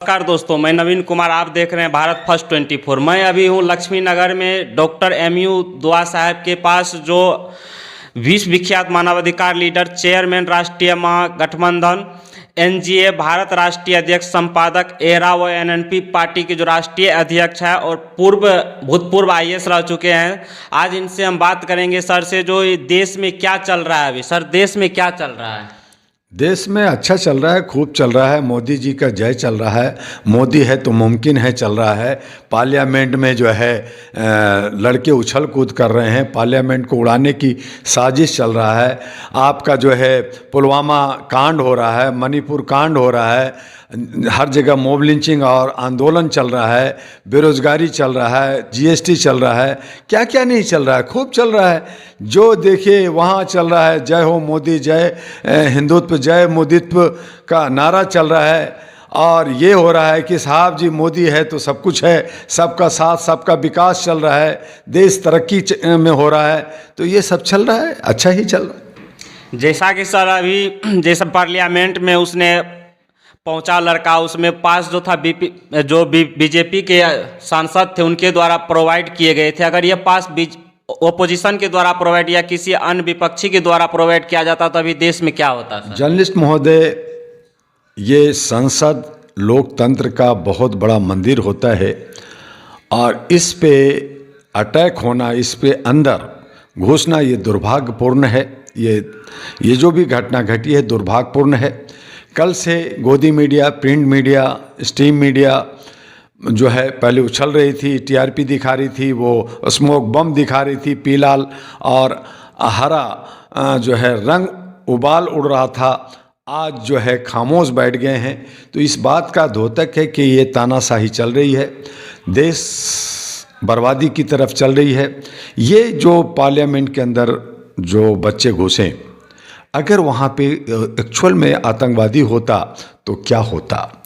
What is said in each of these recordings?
नमस्कार दोस्तों, मैं नवीन कुमार। आप देख रहे हैं भारत फर्स्ट 24। मैं अभी हूँ लक्ष्मी नगर में डॉक्टर एमयू दुआ साहब के पास, जो विश्व विख्यात मानवाधिकार लीडर, चेयरमैन राष्ट्रीय महागठबंधन एनजीए, भारत राष्ट्रीय अध्यक्ष, संपादक एरा व एनएनपी पार्टी के जो राष्ट्रीय अध्यक्ष है और भूतपूर्व आईएएस रह चुके हैं। आज इनसे हम बात करेंगे सर से, जो देश में क्या चल रहा है अभी। सर, देश में क्या चल रहा है? देश में अच्छा चल रहा है, खूब चल रहा है। मोदी जी का जय चल रहा है। मोदी है तो मुमकिन है चल रहा है। पार्लियामेंट में जो है लड़के उछल कूद कर रहे हैं। पार्लियामेंट को उड़ाने की साजिश चल रहा है। आपका जो है पुलवामा कांड हो रहा है, मणिपुर कांड हो रहा है, हर जगह मॉब लिंचिंग और आंदोलन चल रहा है, बेरोजगारी चल रहा है, जीएसटी चल रहा है, क्या क्या नहीं चल रहा है, खूब चल रहा है। जो देखिए वहाँ चल रहा है। जय हो मोदी, जय हिंदुत्व, जय मोदित्व का नारा चल रहा है। और ये हो रहा है कि साहब जी मोदी है तो सब कुछ है, सबका साथ सबका विकास चल रहा है, देश तरक्की में हो रहा है। तो ये सब चल रहा है, अच्छा ही चल रहा है। जैसा कि सर अभी जैसे पार्लियामेंट में उसने पहुंचा लड़का, उसमें पास जो था बीजेपी के सांसद थे उनके द्वारा प्रोवाइड किए गए थे। अगर ये पास ओपोजिशन के द्वारा प्रोवाइड या किसी अन्य विपक्षी के द्वारा प्रोवाइड किया जाता तो अभी देश में क्या होता सर? जर्नलिस्ट महोदय, ये संसद लोकतंत्र का बहुत बड़ा मंदिर होता है और इस पे अटैक होना, इस पे अंदर घुसना, ये दुर्भाग्यपूर्ण है। ये जो भी घटना घटी है दुर्भाग्यपूर्ण है। कल से गोदी media, print media, stream media जो है पहले उछल रही थी, टीआरपी दिखा रही थी, वो स्मोक बम दिखा रही थी, पीला और हरा जो है रंग उबाल उड़ रहा था। आज जो है खामोश बैठ गए हैं। तो इस बात का द्योतक है कि ये तानाशाही चल रही है, देश बर्बादी की तरफ चल रही है। ये जो पार्लियामेंट के अंदर जो बच्चे घुसे, अगर वहाँ पे एक्चुअल में आतंकवादी होता तो क्या होता,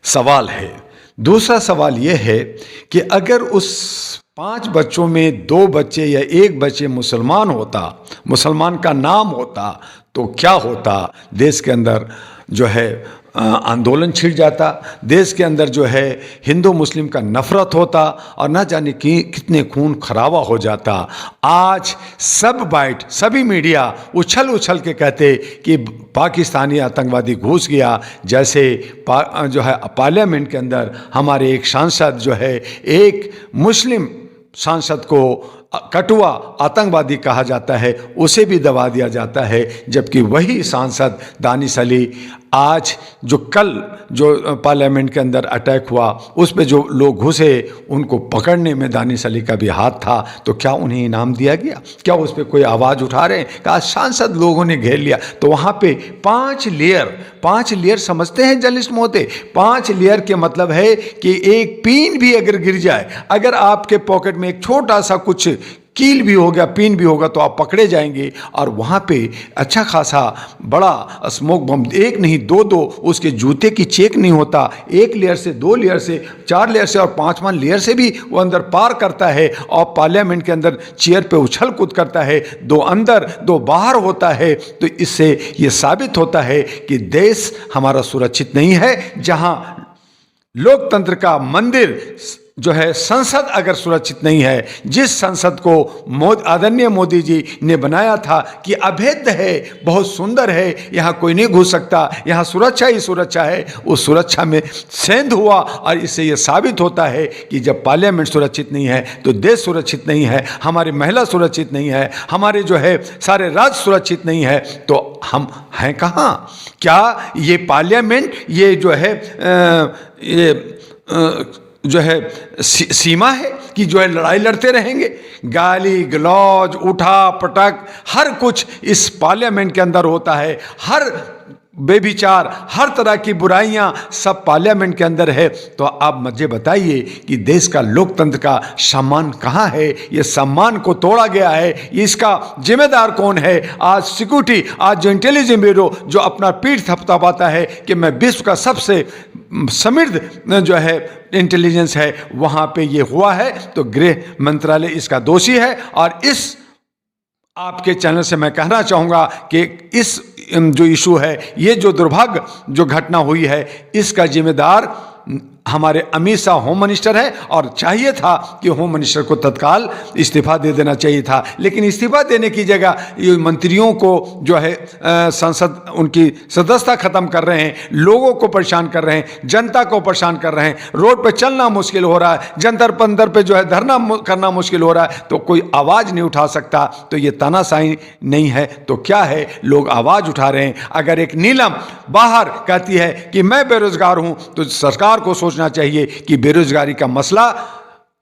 सवाल है। दूसरा सवाल ये है कि अगर उस 5 बच्चों में 2 बच्चे या 1 बच्चे मुसलमान होता, मुसलमान का नाम होता, तो क्या होता? देश के अंदर जो है आंदोलन छिड़ जाता, देश के अंदर जो है हिंदू मुस्लिम का नफरत होता और न जाने कि कितने खून खराबा हो जाता। आज सभी मीडिया उछल उछल के कहते कि पाकिस्तानी आतंकवादी घुस गया, जैसे जो है पार्लियामेंट के अंदर हमारे एक सांसद जो है, एक मुस्लिम सांसद को कटुआ आतंकवादी कहा जाता है, उसे भी दबा दिया जाता है। जबकि वही सांसद दानिश अली, आज कल जो पार्लियामेंट के अंदर अटैक हुआ उस पे जो लोग घुसे उनको पकड़ने में दानिश अली का भी हाथ था। तो क्या उन्हें इनाम दिया गया? क्या उस पर कोई आवाज़ उठा रहे हैं? कहा सांसद लोगों ने घेर लिया। तो वहाँ पे 5 लेयर समझते हैं जर्नलिस्ट महोदय? 5 लेयर के मतलब है कि एक पिन भी अगर गिर जाए, अगर आपके पॉकेट में एक छोटा सा कुछ कील भी हो गया, पिन भी होगा, तो आप पकड़े जाएंगे। और वहाँ पे अच्छा खासा बड़ा स्मोक बम, 1 नहीं 2 उसके जूते की चेक नहीं होता। 1 लेयर से 2 लेयर से 4 लेयर से और 5वां लेयर से भी वो अंदर पार करता है और पार्लियामेंट के अंदर चेयर पे उछल कूद करता है। 2 अंदर 2 बाहर होता है। तो इससे ये साबित होता है कि देश हमारा सुरक्षित नहीं है। जहाँ लोकतंत्र का मंदिर जो है संसद अगर सुरक्षित नहीं है, जिस संसद को आदरणीय मोदी जी ने बनाया था कि अभेद्य है, बहुत सुंदर है, यहाँ कोई नहीं घुस सकता, यहाँ सुरक्षा ही सुरक्षा है, उस सुरक्षा में सेंध हुआ। और इससे ये साबित होता है कि जब पार्लियामेंट सुरक्षित नहीं है तो देश सुरक्षित नहीं है, हमारी महिला सुरक्षित नहीं है, हमारे जो है सारे राज्य सुरक्षित नहीं है, तो हम हैं कहाँ? क्या ये पार्लियामेंट ये जो है जो है सीमा है कि जो है लड़ाई लड़ते रहेंगे? गाली गलौज, उठा पटक, हर कुछ इस पार्लियामेंट के अंदर होता है। हर बेविचार, हर तरह की बुराइयां सब पार्लियामेंट के अंदर है। तो आप मुझे बताइए कि देश का लोकतंत्र का सम्मान कहाँ है? ये सम्मान को तोड़ा गया है, इसका जिम्मेदार कौन है? आज सिक्योरिटी, आज जो इंटेलिजेंस ब्यूरो जो अपना पीठ थपथपाता है कि मैं विश्व का सबसे समृद्ध जो है इंटेलिजेंस है, वहाँ पे ये हुआ है, तो गृह मंत्रालय इसका दोषी है। और इस आपके चैनल से मैं कहना चाहूँगा कि इस जो इशू है, ये जो दुर्भाग्य जो घटना हुई है, इसका जिम्मेदार हमारे अमित शाह होम मिनिस्टर हैं और चाहिए था कि होम मिनिस्टर को तत्काल इस्तीफा दे देना चाहिए था, लेकिन इस्तीफा देने की जगह ये मंत्रियों को जो है संसद उनकी सदस्यता खत्म कर रहे हैं, लोगों को परेशान कर रहे हैं, जनता को परेशान कर रहे हैं, रोड पे चलना मुश्किल हो रहा है, जंतर पंतर पे जो है धरना करना मुश्किल हो रहा है, तो कोई आवाज़ नहीं उठा सकता। तो ये तानाशाही नहीं है तो क्या है, लोग आवाज़ उठा रहे हैं। अगर एक नीलम बाहर कहती है कि मैं बेरोजगार हूं तो सरकार को सोचना चाहिए कि बेरोजगारी का मसला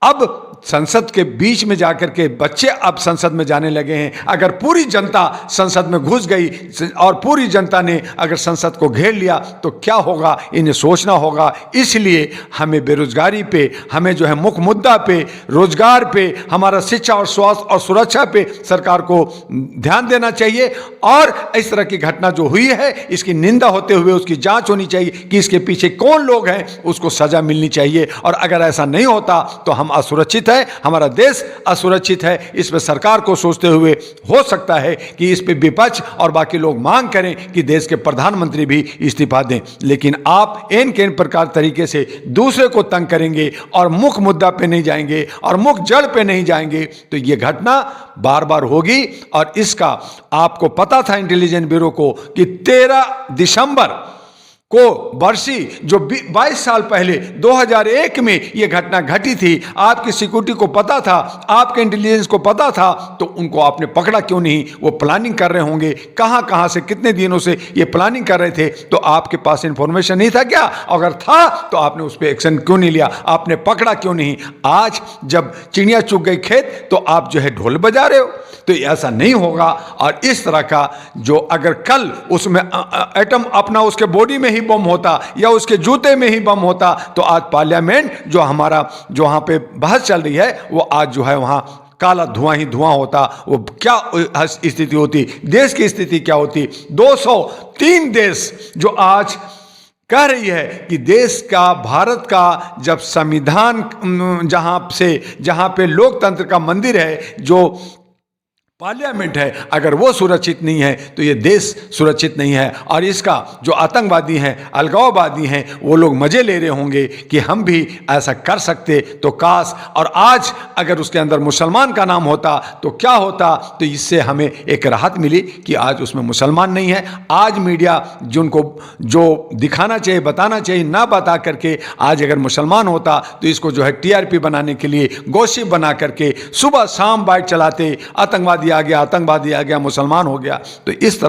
अब संसद के बीच में जाकर के बच्चे अब संसद में जाने लगे हैं। अगर पूरी जनता संसद में घुस गई और पूरी जनता ने अगर संसद को घेर लिया तो क्या होगा, इन्हें सोचना होगा। इसलिए हमें बेरोजगारी पे, हमें जो है मुख्य मुद्दा पे, रोजगार पे, हमारा शिक्षा और स्वास्थ्य और सुरक्षा पे सरकार को ध्यान देना चाहिए। और इस तरह की घटना जो हुई है इसकी निंदा होते हुए उसकी जांच होनी चाहिए कि इसके पीछे कौन लोग हैं, उसको सजा मिलनी चाहिए। और अगर ऐसा नहीं होता तो हम असुरक्षित है, हमारा देश असुरक्षित है। इस पर सरकार को सोचते हुए हो सकता है कि इस पे विपक्ष और बाकी लोग मांग करें कि देश के प्रधानमंत्री भी इस्तीफा दें, लेकिन आप इन प्रकार तरीके से दूसरे को तंग करेंगे और मुख्य मुद्दा पे नहीं जाएंगे और मुख्य जड़ पे नहीं जाएंगे तो ये घटना बार बार होगी। और इसका आपको पता था इंटेलिजेंस ब्यूरो को कि 13 दिसंबर को वर्षी जो 22 साल पहले 2001 में यह घटना घटी थी, आपकी सिक्योरिटी को पता था, आपके इंटेलिजेंस को पता था, तो उनको आपने पकड़ा क्यों नहीं? वो प्लानिंग कर रहे होंगे, कहां से कितने दिनों से ये प्लानिंग कर रहे थे, तो आपके पास इंफॉर्मेशन नहीं था क्या? अगर था तो आपने उस पर एक्शन क्यों नहीं लिया? आपने पकड़ा क्यों नहीं? आज जब चिड़िया चुग गई खेत तो आप जो है ढोल बजा रहे हो, तो ऐसा नहीं होगा। और इस तरह का जो अगर कल उसमें एटम अपना उसके बॉडी में ही बम होता या उसके जूते में ही बम होता तो आज पार्लियामेंट जो हमारा जो वहां पे बहस चल रही है वो आज जो है वहां काला धुआं ही धुआं होता। वो क्या स्थिति होती, देश की स्थिति क्या होती। 203 देश जो आज कह रही है कि देश का, भारत का जब संविधान जहां पे लोकतंत्र का मंदिर है, जो पार्लियामेंट है, अगर वो सुरक्षित नहीं है तो ये देश सुरक्षित नहीं है। और इसका जो आतंकवादी हैं, अलगाववादी हैं, वो लोग मजे ले रहे होंगे कि हम भी ऐसा कर सकते तो काश। और आज अगर उसके अंदर मुसलमान का नाम होता तो क्या होता, तो इससे हमें एक राहत मिली कि आज उसमें मुसलमान नहीं है। आज मीडिया जिनको जो दिखाना चाहिए, बताना चाहिए, ना बता करके आज अगर मुसलमान होता तो इसको जो है टीआरपी बनाने के लिए गॉसिप बना करके सुबह शाम बाइट चलाते, आतंकवादी आ गया, मुसलमान हो गया। तो इस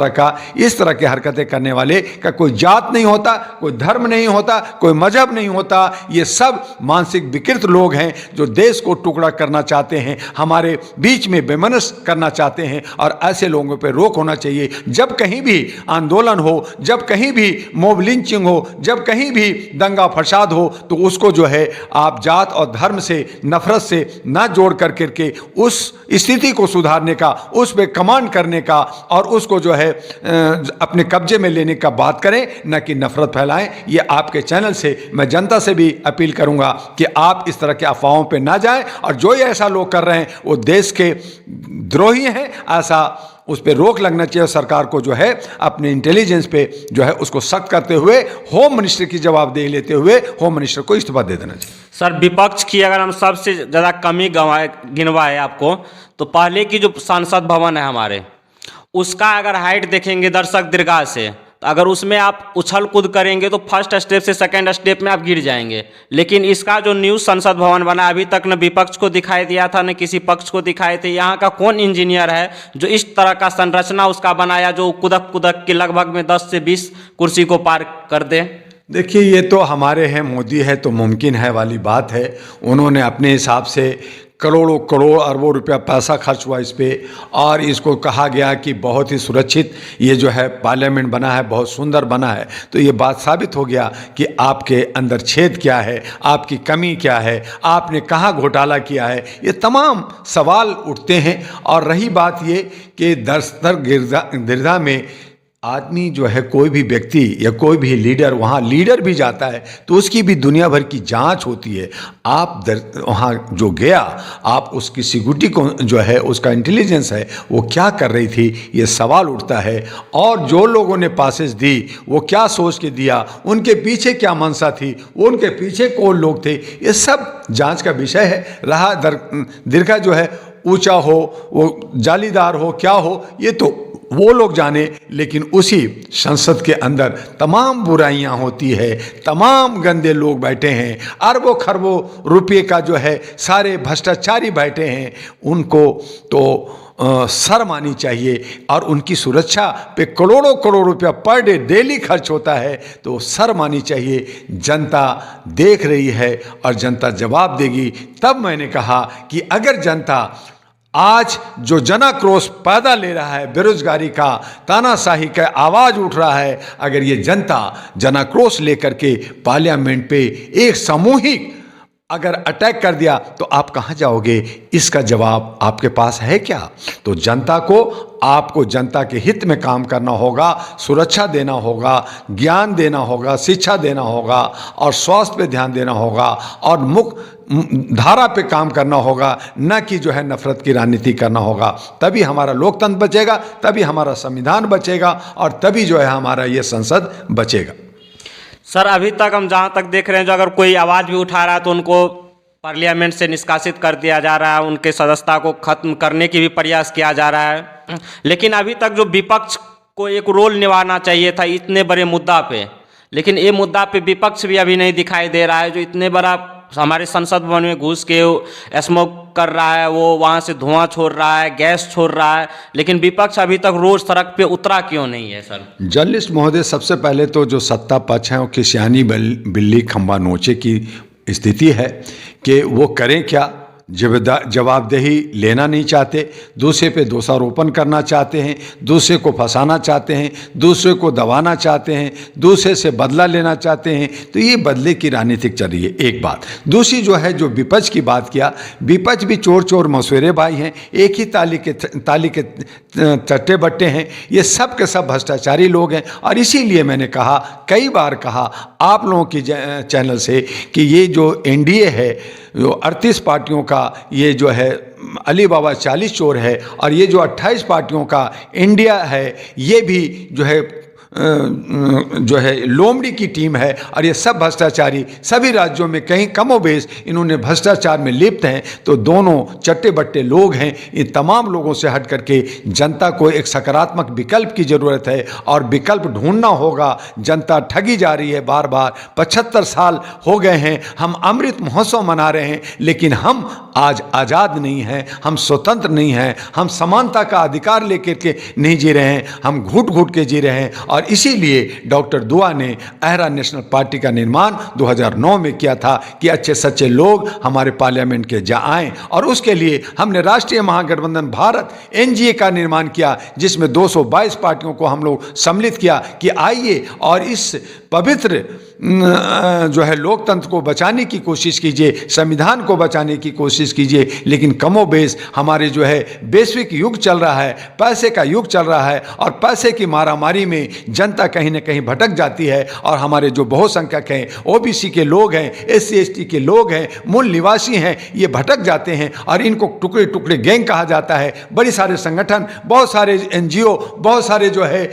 तरह की हरकतें करने वाले का कोई जात नहीं होता, कोई धर्म नहीं होता, कोई मजहब नहीं होता। ये सब मानसिक विकृत लोग हैं जो देश को टुकड़ा करना चाहते हैं, हमारे बीच में बेमनस करना चाहते हैं। और ऐसे लोगों पर रोक होना चाहिए। जब कहीं भी आंदोलन हो, जब कहीं भी मॉब लिंचिंग हो, जब कहीं भी दंगा फसाद हो, तो उसको जो है आप जात और धर्म से, नफरत से ना जोड़ करके उस स्थिति को सुधारने का, उस पे कमांड करने का और उसको जो है अपने कब्जे में लेने का बात करें, न कि नफरत फैलाएं। ये आपके चैनल से मैं जनता से भी अपील करूंगा कि आप इस तरह के अफवाहों पे ना जाएं। और जो ये ऐसा लोग कर रहे हैं वो देश के द्रोही हैं, ऐसा उस पर रोक लगना चाहिए। सरकार को जो है अपने इंटेलिजेंस पे जो है उसको सख्त करते हुए होम मिनिस्टर की जवाबदेही लेते हुए होम मिनिस्टर को इस्तीफा दे देना चाहिए। सर, विपक्ष की अगर हम सबसे ज़्यादा कमी गिनवाए आपको, तो पहले की जो संसद भवन है हमारे, उसका अगर हाइट देखेंगे दर्शक दीर्घा से, तो अगर उसमें आप उछल कूद करेंगे तो फर्स्ट स्टेप से सेकंड स्टेप में आप गिर जाएंगे। लेकिन इसका जो न्यू संसद भवन बना, अभी तक न विपक्ष को दिखाई दिया था न किसी पक्ष को दिखाए थे। यहाँ का कौन इंजीनियर है जो इस तरह का संरचना उसका बनाया, जो कुदक कुदक के लगभग में 10 से 20 कुर्सी को पार कर दे? देखिए, ये तो हमारे हैं, मोदी है तो मुमकिन है वाली बात है। उन्होंने अपने हिसाब से करोड़ों अरबों रुपया पैसा खर्च हुआ इस पे, और इसको कहा गया कि बहुत ही सुरक्षित ये जो है पार्लियामेंट बना है, बहुत सुंदर बना है। तो ये बात साबित हो गया कि आपके अंदर छेद क्या है, आपकी कमी क्या है, आपने कहाँ घोटाला किया है, ये तमाम सवाल उठते हैं। और रही बात ये कि दर्शक दीर्घा में आदमी जो है, कोई भी व्यक्ति या कोई भी लीडर, वहाँ लीडर भी जाता है तो उसकी भी दुनिया भर की जांच होती है। आप वहाँ जो गया, आप उसकी सिक्योरिटी को जो है, उसका इंटेलिजेंस है, वो क्या कर रही थी, ये सवाल उठता है। और जो लोगों ने पासेस दी वो क्या सोच के दिया, उनके पीछे क्या मंशा थी, उनके पीछे कौन लोग थे, ये सब जांच का विषय है। रहा दीर्घा जो है ऊंचा हो, वो जालीदार हो, क्या हो, ये तो वो लोग जाने, लेकिन उसी संसद के अंदर तमाम बुराइयां होती है, तमाम गंदे लोग बैठे हैं, अरबों खरबों रुपये का जो है सारे भ्रष्टाचारी बैठे हैं। उनको तो शर्म आनी चाहिए। और उनकी सुरक्षा पे करोड़ों करोड़ रुपया पर डे डेली खर्च होता है, तो शर्म आनी चाहिए। जनता देख रही है और जनता जवाब देगी। तब मैंने कहा कि अगर जनता आज जो जनाक्रोश पैदा ले रहा है, बेरोजगारी का, तानाशाही का आवाज़ उठ रहा है, अगर ये जनता जनाक्रोश लेकर के पार्लियामेंट पे एक सामूहिक अगर अटैक कर दिया तो आप कहाँ जाओगे? इसका जवाब आपके पास है क्या? तो जनता को, आपको जनता के हित में काम करना होगा, सुरक्षा देना होगा, ज्ञान देना होगा, शिक्षा देना होगा और स्वास्थ्य पे ध्यान देना होगा और मुख्य धारा पे काम करना होगा, न कि जो है नफरत की राजनीति करना होगा। तभी हमारा लोकतंत्र बचेगा, तभी हमारा संविधान बचेगा और तभी जो है हमारा ये संसद बचेगा। सर, अभी तक हम जहाँ तक देख रहे हैं, जो अगर कोई आवाज़ भी उठा रहा है तो उनको पार्लियामेंट से निष्कासित कर दिया जा रहा है, उनके सदस्यता को खत्म करने की भी प्रयास किया जा रहा है। लेकिन अभी तक जो विपक्ष को एक रोल निभाना चाहिए था इतने बड़े मुद्दा पे, लेकिन ये मुद्दा पे विपक्ष भी अभी नहीं दिखाई दे रहा है। जो इतने बड़ा हमारे संसद भवन में घुस के स्मोक कर रहा है, वो वहाँ से धुआं छोड़ रहा है, गैस छोड़ रहा है, लेकिन विपक्ष अभी तक रोज सड़क पे उतरा क्यों नहीं है? सर जर्नलिस्ट महोदय, सबसे पहले तो जो सत्ता पक्ष है वो किसियानी बिल्ली खंबा नोचे की स्थिति है कि वो करें क्या। जवाबदेही लेना नहीं चाहते, दूसरे पे दोषारोपण करना चाहते हैं, दूसरे को फंसाना चाहते हैं, दूसरे को दबाना चाहते हैं, दूसरे से बदला लेना चाहते हैं। तो ये बदले की राजनीतिक चल रही है, एक बात। दूसरी जो है, जो विपक्ष की बात किया, विपक्ष भी चोर चोर मसवेरे भाई हैं, एक ही ताली के चट्टे बट्टे हैं। ये सब के सब भ्रष्टाचारी लोग हैं। और इसीलिए मैंने कहा, कई बार कहा आप लोगों की चैनल से कि ये जो एनडीए है, जो 38 पार्टियों का ये जो है अली बाबा 40 चोर है, और ये जो 28 पार्टियों का इंडिया है, ये भी जो है लोमड़ी की टीम है। और ये सब भ्रष्टाचारी सभी राज्यों में कहीं कमोबेश इन्होंने भ्रष्टाचार में लिप्त हैं। तो दोनों चट्टे बट्टे लोग हैं। इन तमाम लोगों से हट करके जनता को एक सकारात्मक विकल्प की ज़रूरत है और विकल्प ढूंढना होगा। जनता ठगी जा रही है बार बार। 75 साल हो गए हैं, हम अमृत महोत्सव मना रहे हैं, लेकिन हम आज आज़ाद नहीं हैं, हम स्वतंत्र नहीं हैं, हम समानता का अधिकार लेकर के नहीं जी रहे हैं, हम घुट घुट के जी रहे हैं। और इसीलिए डॉक्टर दुआ ने अहरा नेशनल पार्टी का निर्माण 2009 में किया था कि अच्छे सच्चे लोग हमारे पार्लियामेंट के जा आएँ। और उसके लिए हमने राष्ट्रीय महागठबंधन भारत एनजीए का निर्माण किया, जिसमें 222 पार्टियों को हम लोग सम्मिलित किया कि आइए और इस पवित्र जो है लोकतंत्र को बचाने की कोशिश कीजिए, संविधान को बचाने की कोशिश कीजिए। लेकिन कमोबेश हमारे जो है वैश्विक युग चल रहा है, पैसे का युग चल रहा है, और पैसे की मारामारी में जनता कहीं ना कहीं भटक जाती है। और हमारे जो बहुसंख्यक हैं, ओबीसी के लोग हैं, SC ST के लोग हैं, मूल निवासी हैं, ये भटक जाते हैं और इनको टुकड़े टुकड़े गैंग कहा जाता है। बड़े सारे संगठन, बहुत सारे NGO, बहुत सारे जो है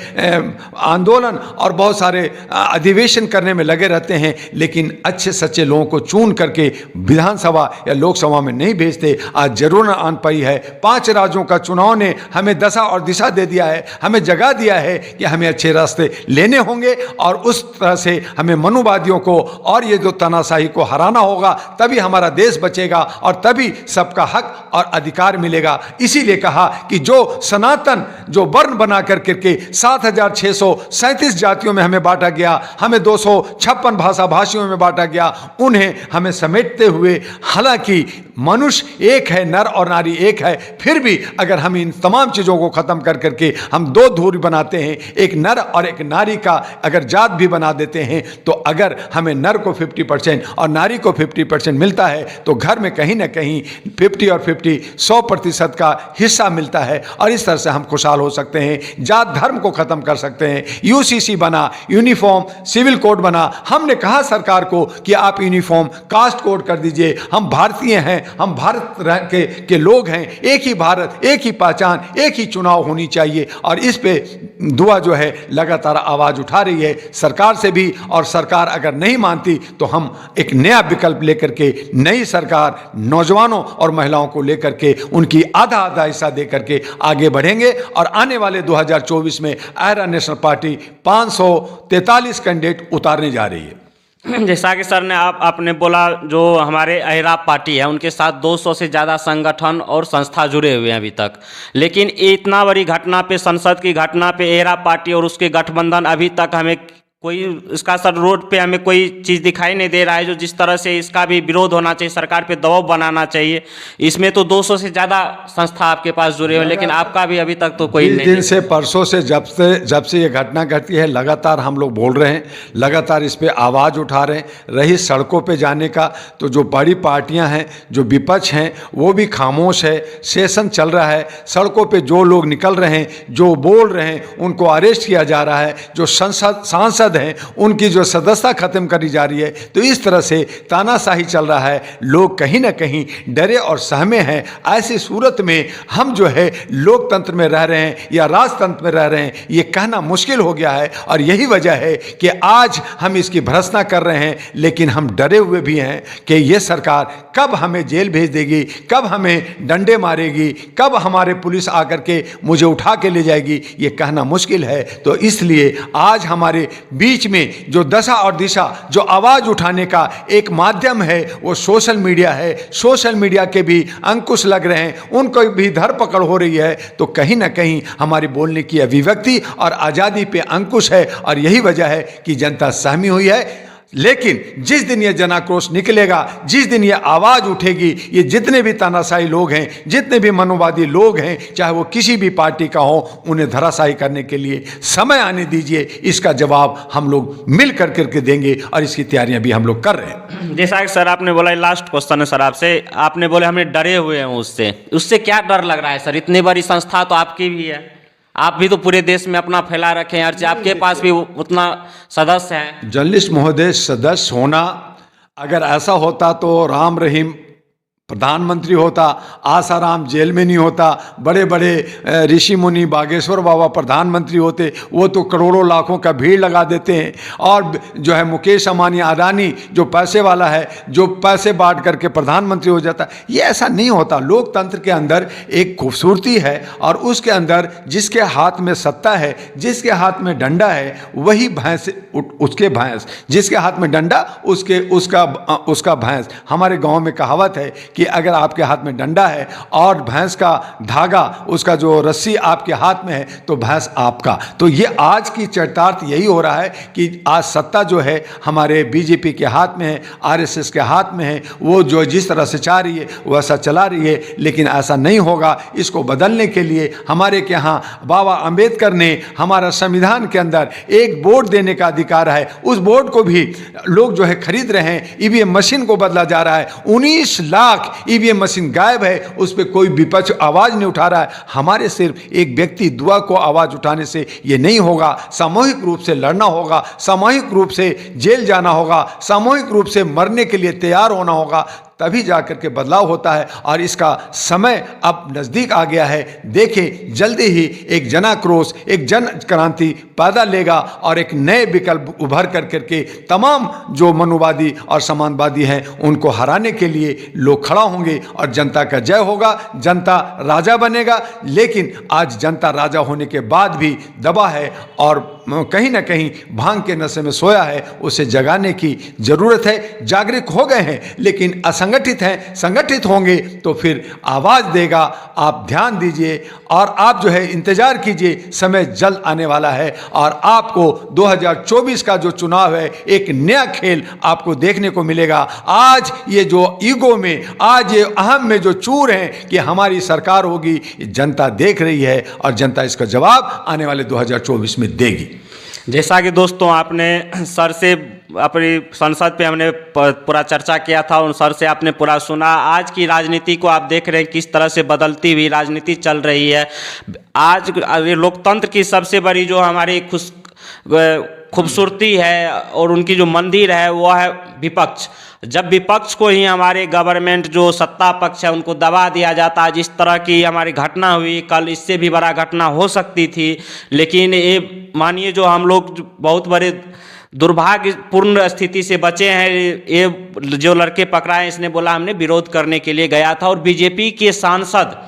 आंदोलन और बहुत सारे अधिवेशन करने में लगे रहते हैं, लेकिन अच्छे सच्चे लोगों को चुन करके विधानसभा या लोकसभा में नहीं भेजते। आज जरूर आन पाई है। 5 राज्यों का चुनाव ने हमें दशा और दिशा दे दिया है, हमें जगा दिया है कि हमें अच्छे रास्ते लेने होंगे और उस तरह से हमें मनुवादियों को और ये जो तानाशाही को हराना होगा। तभी हमारा देश बचेगा और तभी सबका हक और अधिकार मिलेगा। इसीलिए कहा कि जो सनातन जो वर्ण बना करके 7637 जातियों में हमें बांटा गया, हमें 200 56 भाषा भाषियों में बांटा गया, उन्हें हमें समेटते हुए, हालांकि मनुष्य एक है, नर और नारी एक है, फिर भी अगर हम इन तमाम चीज़ों को ख़त्म कर करके हम दो ध्रुव बनाते हैं, एक नर और एक नारी का अगर जात भी बना देते हैं, तो अगर हमें नर को 50% और नारी को 50% मिलता है, तो घर में कहीं ना कहीं 50 और 50 100% का हिस्सा मिलता है, और इस तरह से हम खुशहाल हो सकते हैं। जात धर्म को ख़त्म कर सकते हैं। यूसीसी बना, यूनिफॉर्म सिविल कोड बना। हमने कहा सरकार को कि आप यूनिफॉर्म कास्ट कोड कर दीजिए। हम भारतीय हैं, हम भारत के लोग हैं, एक ही भारत, एक ही पहचान, एक ही चुनाव होनी चाहिए। और इस पे दुआ जो है लगातार आवाज़ उठा रही है सरकार से भी, और सरकार अगर नहीं मानती तो हम एक नया विकल्प लेकर के, नई सरकार नौजवानों और महिलाओं को लेकर के उनकी आधा आधा हिस्सा दे करके आगे बढ़ेंगे। और आने वाले 2024 में आयरा नेशनल पार्टी 543 कैंडिडेट उतारने जा रही है। जैसा कि सर ने आपने बोला, जो हमारे अहिरा पार्टी है उनके साथ 200 से ज़्यादा संगठन और संस्था जुड़े हुए हैं अभी तक, लेकिन इतना बड़ी घटना पे, संसद की घटना पे अहिरा पार्टी और उसके गठबंधन अभी तक हमें कोई इसका सर रोड पे हमें कोई चीज़ दिखाई नहीं दे रहा है। जो जिस तरह से इसका भी विरोध होना चाहिए, सरकार पे दबाव बनाना चाहिए। इसमें तो 200 से ज़्यादा संस्था आपके पास जुड़े हुए, लेकिन आपका भी अभी तक तो कोई नहीं। दिन से परसों से जब से ये घटना घटी है, लगातार हम लोग बोल रहे हैं, लगातार इस पे आवाज़ उठा रहे हैं। रही सड़कों पे जाने का, तो जो बड़ी पार्टियां हैं, जो विपक्ष हैं, वो भी खामोश है। सेशन चल रहा है, सड़कों पे जो लोग निकल रहे हैं, जो बोल रहे हैं, उनको अरेस्ट किया जा रहा है। जो सांसद हैं, उनकी जो सदस्यता खत्म करी जा रही है। तो इस तरह से तानाशाही चल रहा है। लोग कहीं ना कहीं डरे और सहमे हैं। ऐसी सूरत में हम जो है लोकतंत्र में रह रहे हैं या राजतंत्र में रह रहे हैं, ये कहना मुश्किल हो गया है। और यही वजह है कि आज हम इसकी भर्त्सना कर रहे हैं, लेकिन हम डरे हुए भी हैं कि ये सरकार कब हमें जेल भेज देगी, कब हमें डंडे मारेगी, कब हमारे पुलिस आकर के मुझे उठा के ले जाएगी, ये कहना मुश्किल है। तो इसलिए आज हमारे बीच में जो दशा और दिशा, जो आवाज़ उठाने का एक माध्यम है, वो सोशल मीडिया है। सोशल मीडिया के भी अंकुश लग रहे हैं, उनको भी धरपकड़ हो रही है। तो कहीं ना कहीं हमारी बोलने की अभिव्यक्ति और आज़ादी पे अंकुश है, और यही वजह है कि जनता सहमी हुई है। लेकिन जिस दिन ये जनाक्रोश निकलेगा, जिस दिन ये आवाज़ उठेगी, ये जितने भी तानाशाही लोग हैं, जितने भी मनोवादी लोग हैं, चाहे वो किसी भी पार्टी का हो, उन्हें धराशायी करने के लिए समय आने दीजिए। इसका जवाब हम लोग मिल करके देंगे, और इसकी तैयारियां भी हम लोग कर रहे हैं। जैसा कि सर आपने बोला, लास्ट क्वेश्चन है सर आपसे, आपने बोले हमें डरे हुए हैं उससे क्या डर लग रहा है सर? इतनी बड़ी संस्था तो आपकी भी है, आप भी तो पूरे देश में अपना फैला रखे हैं, और आपके पास भी उतना सदस्य है। जर्नलिस्ट महोदय, सदस्य होना अगर ऐसा होता तो राम रहीम प्रधानमंत्री होता, आसाराम जेल में नहीं होता, बड़े बड़े ऋषि मुनि बागेश्वर बाबा प्रधानमंत्री होते। वो तो करोड़ों लाखों का भीड़ लगा देते हैं। और जो है मुकेश अंबानी, अडानी, जो पैसे वाला है, जो पैसे बांट करके प्रधानमंत्री हो जाता, ये ऐसा नहीं होता। लोकतंत्र के अंदर एक खूबसूरती है, और उसके अंदर जिसके हाथ में सत्ता है, जिसके हाथ में डंडा है, वही भैंस उसके भैंस, जिसके हाथ में डंडा उसका भैंस। हमारे गाँव में कहावत है कि अगर आपके हाथ में डंडा है और भैंस का धागा, उसका जो रस्सी आपके हाथ में है, तो भैंस आपका। तो ये आज की चरितार्थ यही हो रहा है कि आज सत्ता जो है हमारे बीजेपी के हाथ में है, आरएसएस के हाथ में है। वो जो जिस तरह से चाह रही है वैसा चला रही है, लेकिन ऐसा नहीं होगा। इसको बदलने के लिए हमारे के यहाँ बाबा अंबेडकर ने हमारा संविधान के अंदर एक वोट देने का अधिकार है। उस वोट को भी लोग जो है खरीद रहे हैं। ईवीएम मशीन को बदला जा रहा है। 19 लाख ईवीएम मशीन गायब है, उस पर कोई विपक्ष आवाज नहीं उठा रहा है। हमारे सिर्फ एक व्यक्ति दुआ को आवाज उठाने से ये नहीं होगा। सामूहिक रूप से लड़ना होगा, सामूहिक रूप से जेल जाना होगा, सामूहिक रूप से मरने के लिए तैयार होना होगा, तभी जाकर के बदलाव होता है। और इसका समय अब नज़दीक आ गया है। देखें, जल्दी ही एक जनाक्रोश, एक जन क्रांति पैदा लेगा, और एक नए विकल्प उभर करके तमाम जो मनुवादी और समाजवादी हैं उनको हराने के लिए लोग खड़ा होंगे, और जनता का जय होगा। जनता राजा बनेगा। लेकिन आज जनता राजा होने के बाद भी दबा है, और कहीं ना कहीं भांग के नशे में सोया है। उसे जगाने की जरूरत है। जागरूक हो गए हैं, लेकिन असंगठित हैं, संगठित होंगे तो फिर आवाज़ देगा। आप ध्यान दीजिए और आप जो है इंतज़ार कीजिए, समय जल्द आने वाला है और आपको 2024 का जो चुनाव है एक नया खेल आपको देखने को मिलेगा। आज ये जो ईगो में, आज ये अहम में जो चूर हैं कि हमारी सरकार होगी, जनता देख रही है और जनता इसका जवाब आने वाले 2024 में देगी। जैसा कि दोस्तों आपने सर से अपनी संसद पे हमने पूरा चर्चा किया था और सर से आपने पूरा सुना। आज की राजनीति को आप देख रहे हैं किस तरह से बदलती हुई राजनीति चल रही है। आज लोकतंत्र की सबसे बड़ी जो हमारी खूबसूरती है और उनकी जो मंदिर है वो है विपक्ष। जब विपक्ष को ही हमारे गवर्नमेंट जो सत्ता पक्ष है उनको दबा दिया जाता है, जिस तरह की हमारी घटना हुई कल, इससे भी बड़ा घटना हो सकती थी। लेकिन ये मानिए जो हम लोग बहुत बड़े दुर्भाग्यपूर्ण स्थिति से बचे हैं। ये जो लड़के पकड़ाए, इसने बोला हमने विरोध करने के लिए गया था और बीजेपी के सांसद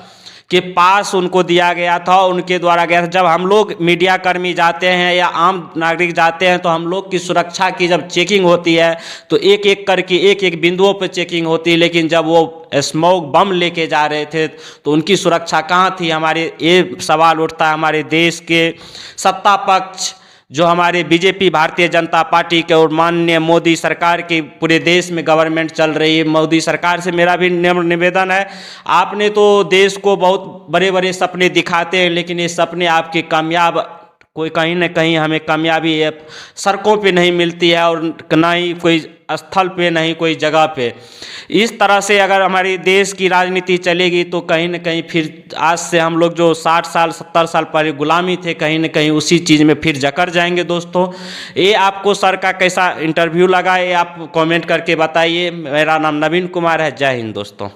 के पास उनको दिया गया था, उनके द्वारा गया था। जब हम लोग मीडिया कर्मी जाते हैं या आम नागरिक जाते हैं तो हम लोग की सुरक्षा की जब चेकिंग होती है तो एक एक करके एक एक बिंदुओं पर चेकिंग होती है। लेकिन जब वो स्मोक बम लेके जा रहे थे तो उनकी सुरक्षा कहाँ थी? हमारे ये सवाल उठता है। हमारे देश के सत्ता पक्ष जो हमारे बीजेपी भारतीय जनता पार्टी के और माननीय मोदी सरकार की पूरे देश में गवर्नमेंट चल रही है। मोदी सरकार से मेरा भी निवेदन है, आपने तो देश को बहुत बड़े बड़े सपने दिखाते हैं, लेकिन ये सपने आपके कामयाब कोई कहीं ना कहीं हमें कामयाबी सड़कों पे नहीं मिलती है और ना ही कोई स्थल पे, नहीं कोई जगह पे। इस तरह से अगर हमारी देश की राजनीति चलेगी तो कहीं ना कहीं फिर आज से हम लोग जो 60 साल 70 साल पहले गुलामी थे, कहीं ना कहीं उसी चीज़ में फिर जकड़ जाएंगे। दोस्तों, ये आपको सर का कैसा इंटरव्यू लगा ये आप कमेंट करके बताइए। मेरा नाम नवीन कुमार है। जय हिंद दोस्तों।